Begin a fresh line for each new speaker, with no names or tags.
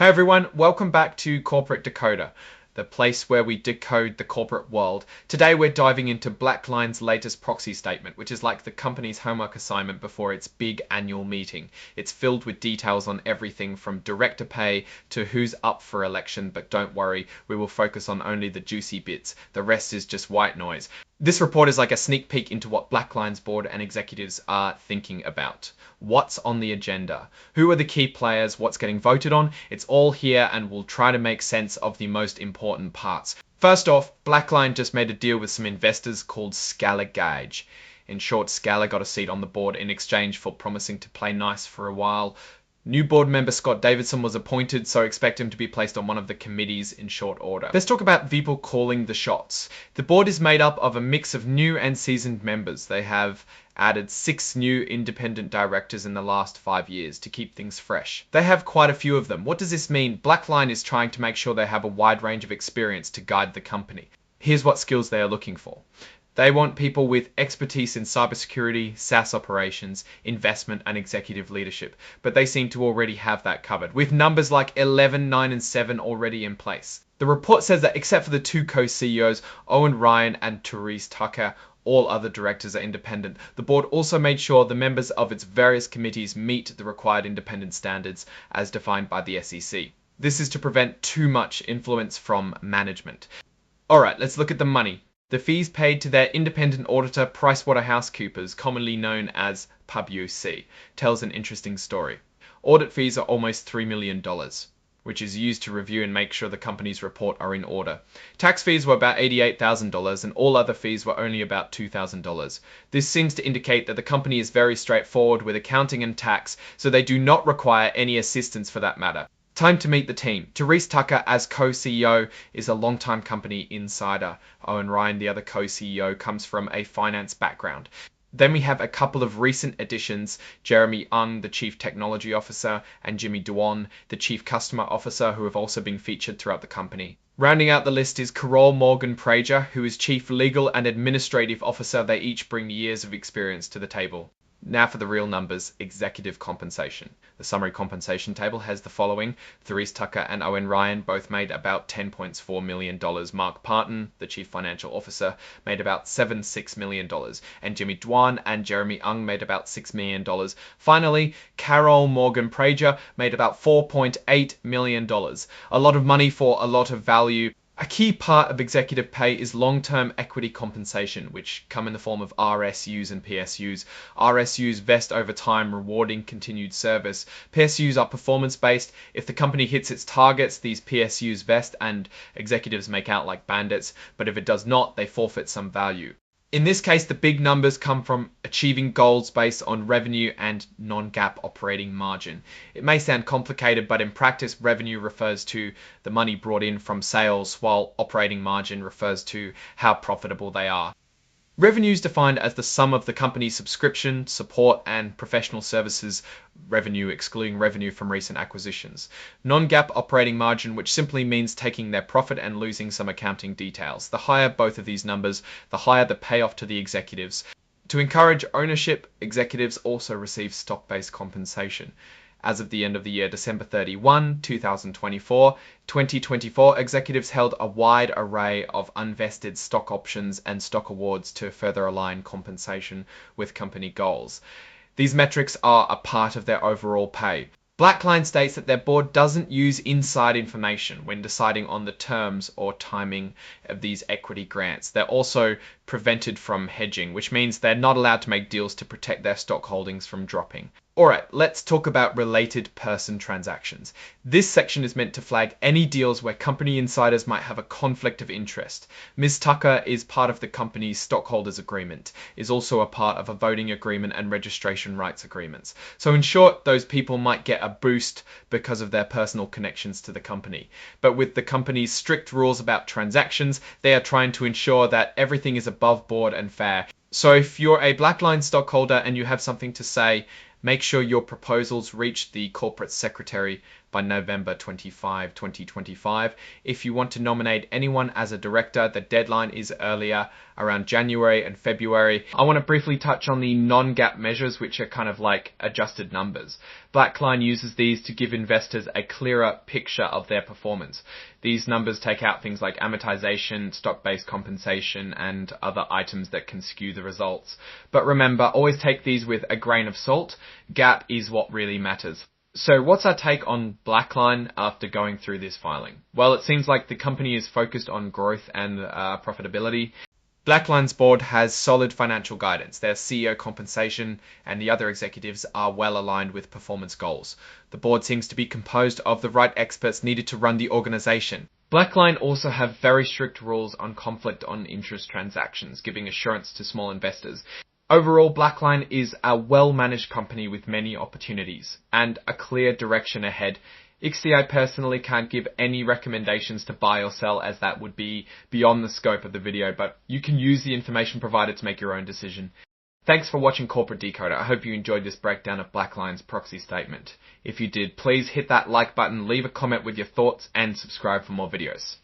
Hey everyone, welcome back to Corporate Decoder, the place where we decode the corporate world. Today we're diving into BlackLine's latest proxy statement, which is like the company's homework assignment before its big annual meeting. It's filled with details on everything from director pay to who's up for election, but don't worry, we will focus on only the juicy bits. The rest is just white noise. This report is like a sneak peek into what BlackLine's board and executives are thinking about. What's on the agenda? Who are the key players? What's getting voted on? It's all here, and we'll try to make sense of the most important parts. First off, BlackLine just made a deal with some investors called Scala Gage. In short, Scala got a seat on the board in exchange for promising to play nice for a while. New board member Scott Davidson was appointed, so expect him to be placed on one of the committees in short order. Let's talk about people calling the shots. The board is made up of a mix of new and seasoned members. They have added 6 new independent directors in the last 5 years to keep things fresh. They have quite a few of them. What does this mean? BlackLine is trying to make sure they have a wide range of experience to guide the company. Here's what skills they are looking for. They want people with expertise in cybersecurity, SaaS operations, investment, and executive leadership. But they seem to already have that covered, with numbers like 11, 9, and 7 already in place. The report says that except for the 2 co-CEOs, Owen Ryan and Therese Tucker, all other directors are independent. The board also made sure the members of its various committees meet the required independent standards as defined by the SEC. This is to prevent too much influence from management. Alright, let's look at the money. The fees paid to their independent auditor, PricewaterhouseCoopers, commonly known as PwC, tells an interesting story. Audit fees are almost $3 million, which is used to review and make sure the company's report are in order. Tax fees were about $88,000 and all other fees were only about $2,000. This seems to indicate that the company is very straightforward with accounting and tax, so they do not require any assistance for that matter. Time to meet the team. Therese Tucker as co-CEO is a long-time company insider. Owen Ryan, the other co-CEO, comes from a finance background. Then we have a couple of recent additions, Jeremy Ung, the Chief Technology Officer, and Jimmy Duan, the Chief Customer Officer, who have also been featured throughout the company. Rounding out the list is Carol Morgan-Prager, who is Chief Legal and Administrative Officer. They each bring years of experience to the table. Now for the real numbers, executive compensation. The summary compensation table has the following. Therese Tucker and Owen Ryan both made about $10.4 million. Mark Parton, the Chief Financial Officer, made about $7.6 million. And Jimmy Duan and Jeremy Ung made about $6 million. Finally, Carol Morgan-Prager made about $4.8 million. A lot of money for a lot of value. A key part of executive pay is long-term equity compensation, which come in the form of RSUs and PSUs. RSUs vest over time, rewarding continued service. PSUs are performance-based. If the company hits its targets, these PSUs vest and executives make out like bandits, but if it does not, they forfeit some value. In this case, the big numbers come from achieving goals based on revenue and non-GAAP operating margin. It may sound complicated, but in practice, revenue refers to the money brought in from sales, while operating margin refers to how profitable they are. Revenue is defined as the sum of the company's subscription, support, and professional services revenue, excluding revenue from recent acquisitions. Non-GAAP operating margin, which simply means taking their profit and losing some accounting details. The higher both of these numbers, the higher the payoff to the executives. To encourage ownership, executives also receive stock-based compensation. As of the end of the year, December 31, 2024, executives held a wide array of unvested stock options and stock awards to further align compensation with company goals. These metrics are a part of their overall pay. BlackLine states that their board doesn't use inside information when deciding on the terms or timing of these equity grants. They're also prevented from hedging, which means they're not allowed to make deals to protect their stock holdings from dropping. Alright, let's talk about related person transactions. This section is meant to flag any deals where company insiders might have a conflict of interest. Ms. Tucker is part of the company's stockholders agreement, is also a part of a voting agreement and registration rights agreements. So in short, those people might get a boost because of their personal connections to the company. But with the company's strict rules about transactions, they are trying to ensure that everything is above board and fair. So if you're a BlackLine stockholder and you have something to say, make sure your proposals reach the corporate secretary by November 25, 2025. If you want to nominate anyone as a director, the deadline is earlier, around January and February. I want to briefly touch on the non-GAAP measures, which are kind of like adjusted numbers. BlackLine uses these to give investors a clearer picture of their performance. These numbers take out things like amortization, stock-based compensation, and other items that can skew the results. But remember, always take these with a grain of salt. GAAP is what really matters. So what's our take on BlackLine after going through this filing? Well, it seems like the company is focused on growth and profitability. BlackLine's board has solid financial guidance. Their CEO compensation and the other executives are well aligned with performance goals. The board seems to be composed of the right experts needed to run the organization. BlackLine also have very strict rules on conflict on interest transactions, giving assurance to small investors. Overall, BlackLine is a well-managed company with many opportunities and a clear direction ahead. I personally can't give any recommendations to buy or sell, as that would be beyond the scope of the video, but you can use the information provided to make your own decision. Thanks for watching Corporate Decoder. I hope you enjoyed this breakdown of BlackLine's proxy statement. If you did, please hit that like button, leave a comment with your thoughts, and subscribe for more videos.